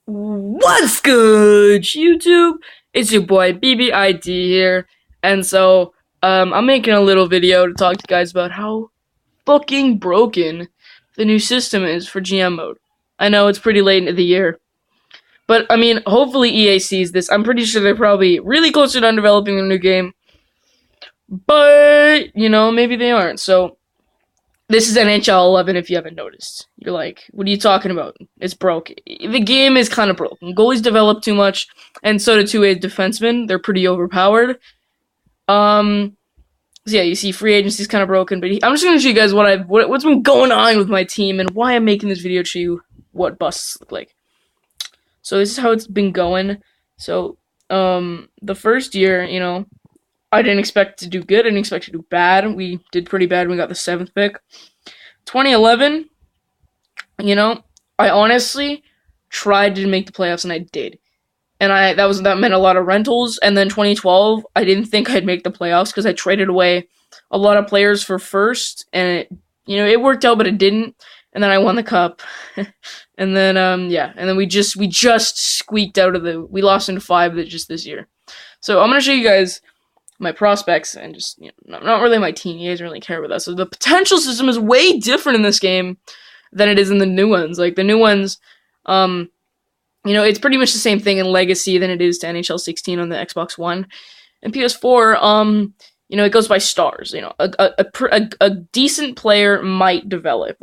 What's good, YouTube? It's your boy BBID here, and I'm making a little video to talk to you guys about how fucking broken the new system is for GM mode. I know it's pretty late into the year, but I mean, hopefully EA sees this. I'm pretty sure they're probably really close to done developing a new game, but maybe they aren't. So this is NHL11 if you haven't noticed. You're like, what are you talking about? It's broke. The game is kind of broken. Goalies develop too much, and so do two-way defensemen. They're pretty overpowered. Um, so yeah, you see free agency is kind of broken, but I'm just going to show you guys what's been going on with my team and why I'm making this video to show you what busts look like. So this is how it's been going. So, the first year, I didn't expect to do good. I didn't expect to do bad. We did pretty bad. We got the 7th pick. 2011, I honestly tried to make the playoffs, and I did. And that meant a lot of rentals. And then 2012, I didn't think I'd make the playoffs because I traded away a lot of players for first, and it worked out, but it didn't. And then I won the cup, and then and then we just squeaked out of we lost in 5 just this year. So I'm gonna show you guys my prospects and just not really my team. You guys don't really care about that. So the potential system is way different in this game than it is in the new ones. Like the new ones, it's pretty much the same thing in Legacy than it is to NHL16 on the Xbox One and PS4. It goes by stars. A decent player might develop.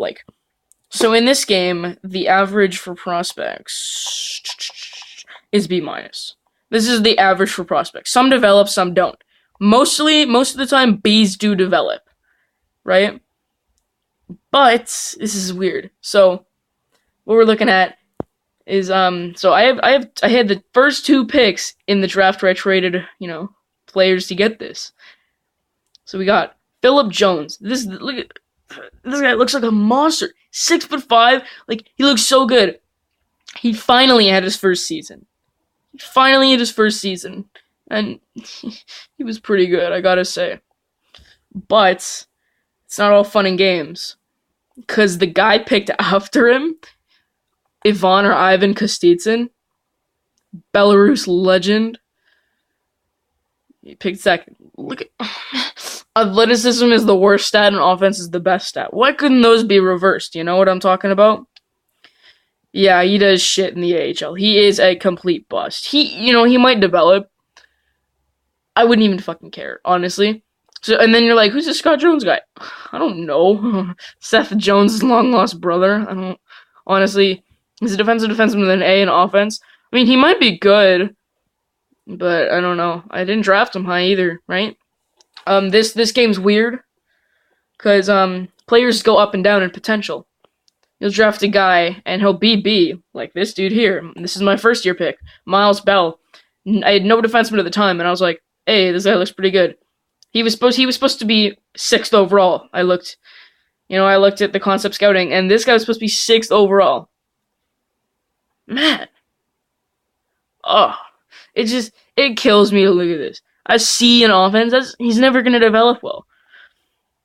So in this game, the average for prospects is B minus. This is the average for prospects. Some develop, some don't. Most of the time, Bs do develop, right? But this is weird. So what we're looking at is so I had the first 2 picks in the draft where I traded players to get this. So we got Philip Jones. This guy looks like a monster. 6'5". He looks so good. He finally had his first season. And he was pretty good, I gotta say. But it's not all fun and games. Because the guy picked after him, Ivan Kostitsyn, Belarus legend, he picked second. Look at athleticism is the worst stat and offense is the best stat. Why couldn't those be reversed? You know what I'm talking about? Yeah, he does shit in the AHL. He is a complete bust. He might develop. I wouldn't even fucking care, honestly. So, and then you're like, who's this Scott Jones guy? I don't know. Seth Jones' long-lost brother. I don't... Honestly, he's a defensive defenseman with an A in offense. I mean, he might be good, but I don't know. I didn't draft him high either, right? This game's weird, because, players go up and down in potential. You'll draft a guy, and he'll be B, like this dude here. This is my first-year pick, Miles Bell. I had no defenseman at the time, and I was like, hey, this guy looks pretty good. He was supposed to be 6th overall. I looked at the concept scouting, and this guy was supposed to be 6th overall. Man. Oh. It kills me to look at this. A C in offense, he's never going to develop well.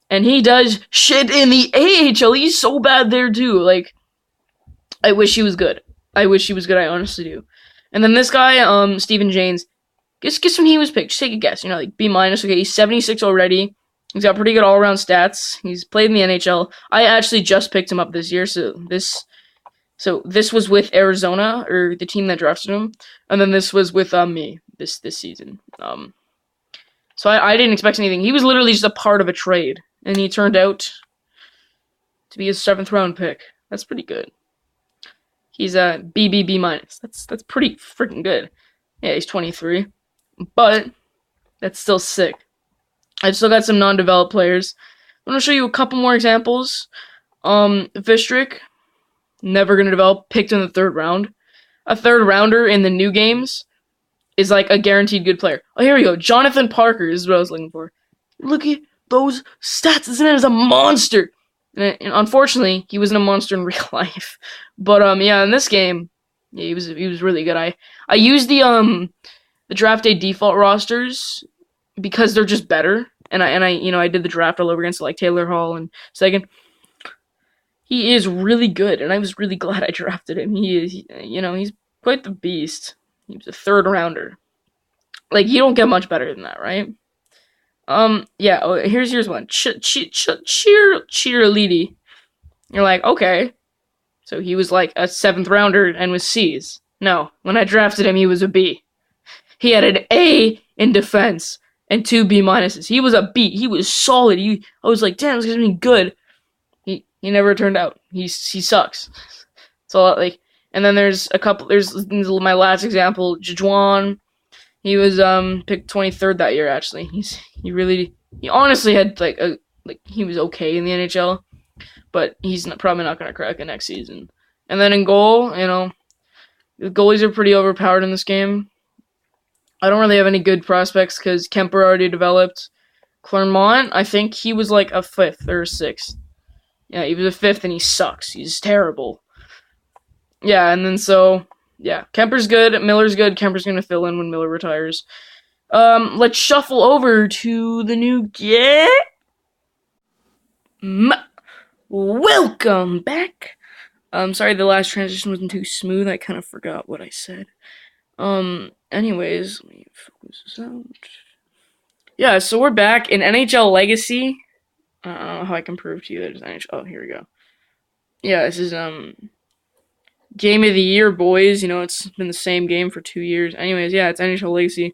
And he does shit in the AHL. He's so bad there, too. I wish he was good. I honestly do. And then this guy, Steven Janes, guess when he was picked. Just take a guess. B minus. Okay, he's 76 already. He's got pretty good all-around stats. He's played in the NHL. I actually just picked him up this year, so this was with Arizona, or the team that drafted him, and then this was with me this season. So I didn't expect anything. He was literally just a part of a trade, and he turned out to be a 7th round pick. That's pretty good. He's a B minus. That's pretty freaking good. Yeah, he's 23, but that's still sick. I still got some non-developed players. I'm gonna show you a couple more examples. Vistrick, never gonna develop. Picked in the 3rd round. A 3rd rounder in the new games is like a guaranteed good player. Oh, here we go. Jonathan Parker is what I was looking for. Look at those stats. This man is a monster. And unfortunately, he wasn't a monster in real life. But in this game, yeah, he was really good. I used the draft day default rosters because they're just better. And I did the draft all over against Taylor Hall and Sagan. He is really good, and I was really glad I drafted him. He's quite the beast. He was a third rounder. Like, you don't get much better than that, right? Yeah. Here's one. Cheerleady. You're like, okay. So he was like a seventh rounder and was C's. No, when I drafted him, he was a B. He had an A in defense and two B minuses. He was a B. He was solid. I was like, damn, this guy's been good. He never turned out. He sucks. So like, and then there's a couple. There's my last example, Jajuan. He was picked 23rd that year. Actually, he honestly had he was okay in the NHL, but he's probably not going to crack it next season. And then in goal, the goalies are pretty overpowered in this game. I don't really have any good prospects because Kemper already developed. Clermont, I think he was like a 5th or a 6th. Yeah, he was a 5th and he sucks. He's terrible. Yeah, and then Kemper's good, Miller's good. Kemper's going to fill in when Miller retires. Let's shuffle over to the new Welcome back. Sorry the last transition wasn't too smooth. I kind of forgot what I said. Anyways, let me focus this out. Yeah, so we're back in NHL Legacy. I don't know how I can prove to you that it's NHL. Oh, here we go. Yeah, this is Game of the Year, boys. It's been the same game for 2 years. Anyways, yeah, it's NHL Legacy.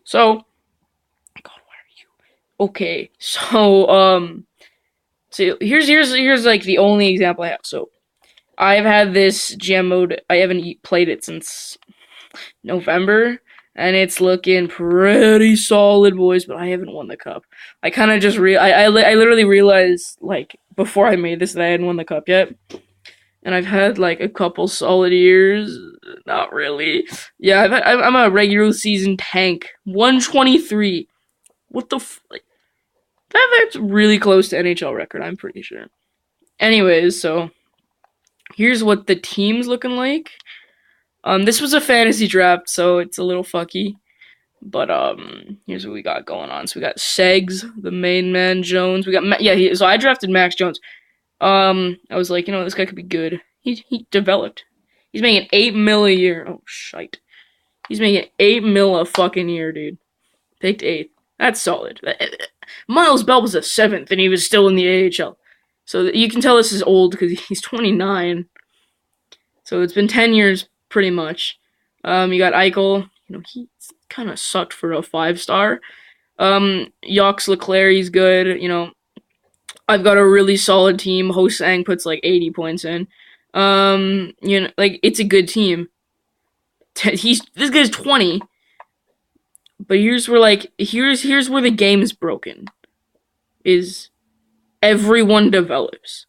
So, God, where are you? Okay, so here's like the only example I have. So, I've had this GM mode. I haven't played it since November, and it's looking pretty solid, boys. But I haven't won the cup. I kind of just I literally realized like before I made this that I hadn't won the cup yet. And I've had like a couple solid years. Not really. Yeah, I'm a regular season tank. 123. What the that's really close to NHL record, I'm pretty sure. Anyways, so here's what the team's looking like. This was a fantasy draft, so it's a little fucky. But here's what we got going on. So we got Segs, the main man, Jones. We got so I drafted Max Jones. I was like, this guy could be good. He developed. He's making $8 million a year. Oh shite. He's making $8 million a fucking year, dude. Picked 8th. That's solid. Miles Bell was a 7th, and he was still in the AHL. So you can tell this is old because he's 29. So it's been 10 years pretty much. You got Eichel. He kind of sucked for a 5-star. Yox Leclerc, he's good. I've got a really solid team. Ho-Sang puts like 80 points in. It's a good team. This guy's 20. But here's where the game is broken. Is everyone develops.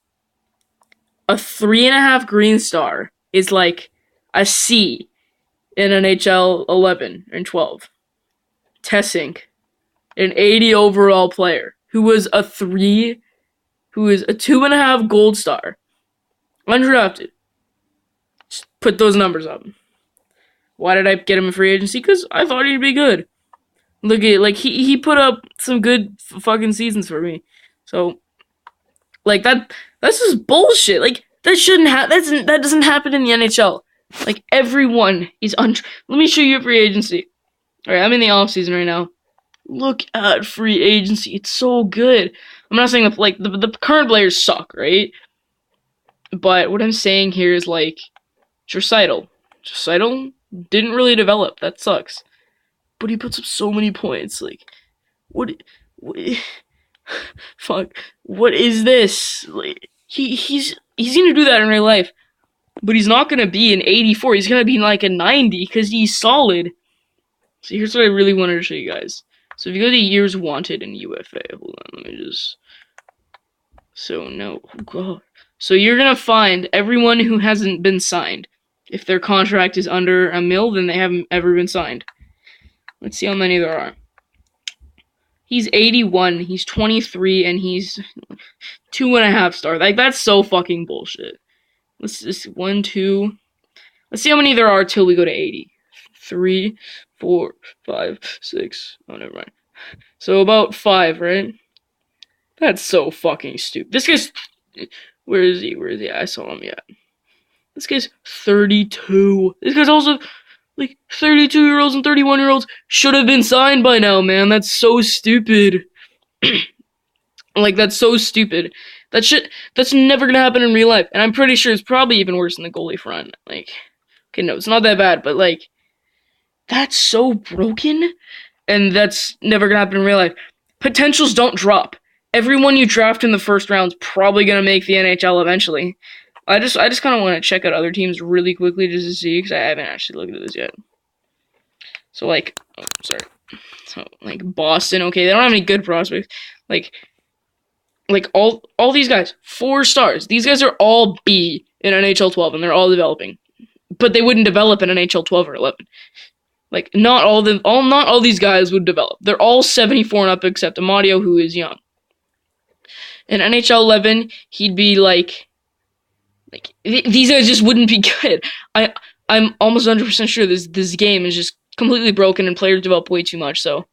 A 3.5 green star is like a C in NHL11 and 12. Tessink, an 80 overall player who is a 2.5 gold star. Undrafted. Just put those numbers up. Why did I get him in free agency? Because I thought he'd be good. Look at he put up some good fucking seasons for me. So that's just bullshit. That shouldn't that doesn't happen in the NHL. Everyone is let me show you a free agency. Alright, I'm in the off season right now. Look at free agency. It's so good. I'm not saying the current players suck, right? But what I'm saying here is Draisaitl. Draisaitl didn't really develop. That sucks. But he puts up so many points. What fuck. What is this? He's gonna do that in real life. But he's not gonna be an 84. He's gonna be a 90 because he's solid. So here's what I really wanted to show you guys. So if you go to years wanted in UFA, hold on, let me just. So no, oh god. So you're gonna find everyone who hasn't been signed. If their contract is under $1 million, then they haven't ever been signed. Let's see how many there are. He's 81, he's 23, and he's 2.5 star. That's so fucking bullshit. Let's just 1, 2. Let's see how many there are till we go to 80. 3, 4, 5, 6. Oh, never mind. So about 5, right? That's so fucking stupid. This guy's. Where is he? I saw him yet. This guy's 32. This guy's also like 32-year-olds and 31-year-olds should have been signed by now, man. That's so stupid. Like, that's so stupid. That's never gonna happen in real life. And I'm pretty sure it's probably even worse than the goalie front. Like, okay, no, it's not that bad, but like, that's so broken, and that's never gonna happen in real life. Potentials don't drop. Everyone you draft in the first round is probably gonna make the NHL eventually. I just kind of want to check out other teams really quickly just to see, because I haven't actually looked at this yet. So like, oh, sorry. So like Boston, okay, they don't have any good prospects. Like all these guys, 4 stars. These guys are all B in NHL 12, and they're all developing, but they wouldn't develop in NHL 12 or 11. Like not all these guys would develop. They're all 74 and up except Amadio, who is young. In NHL 11, he'd be like these guys just wouldn't be good. I'm almost 100% sure this game is just completely broken and players develop way too much. So